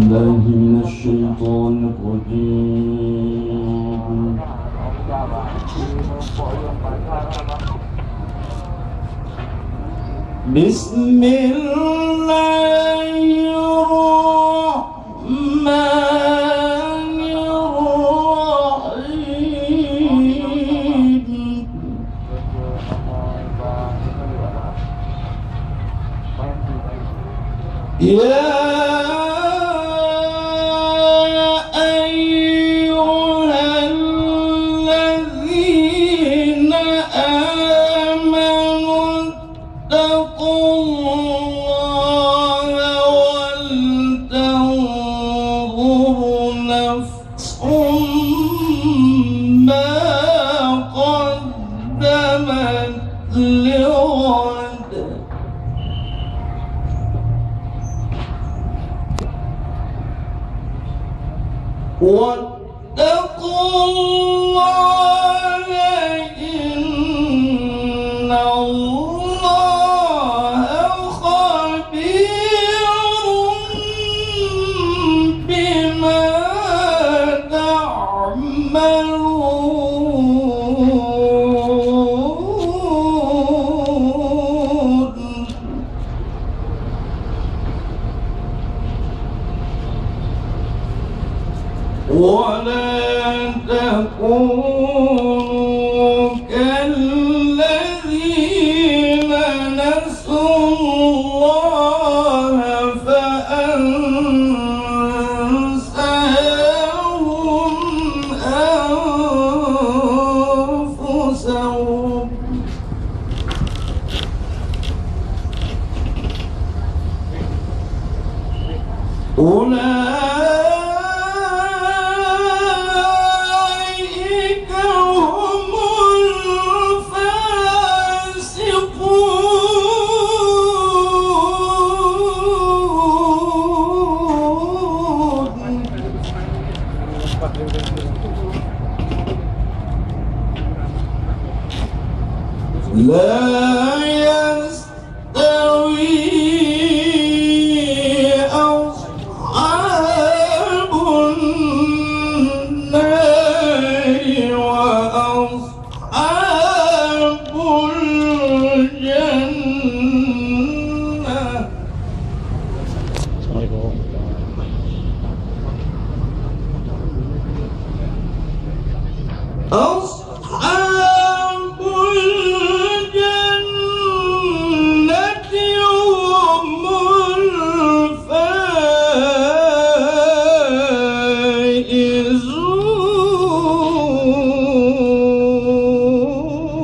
بالله من الشيطان الرجيم. بسم الله الرحمن الرحيم. يا واتقوا الله إن الله خبير بما تعملون. ولا تكونوا كالذين نسوا الله فأنساهم أنفسهم. أولئك هم الفاسقون. لا يستوي أصحاب النار وأصحاب الجنة. أصحاب الجنة هم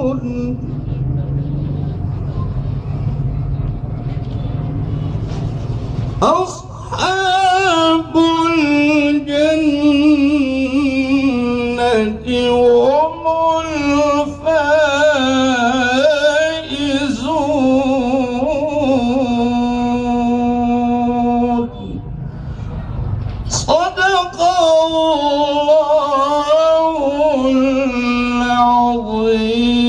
الفائزون. أصحاب الجنة هم الفائزون. صدق الله العظيم.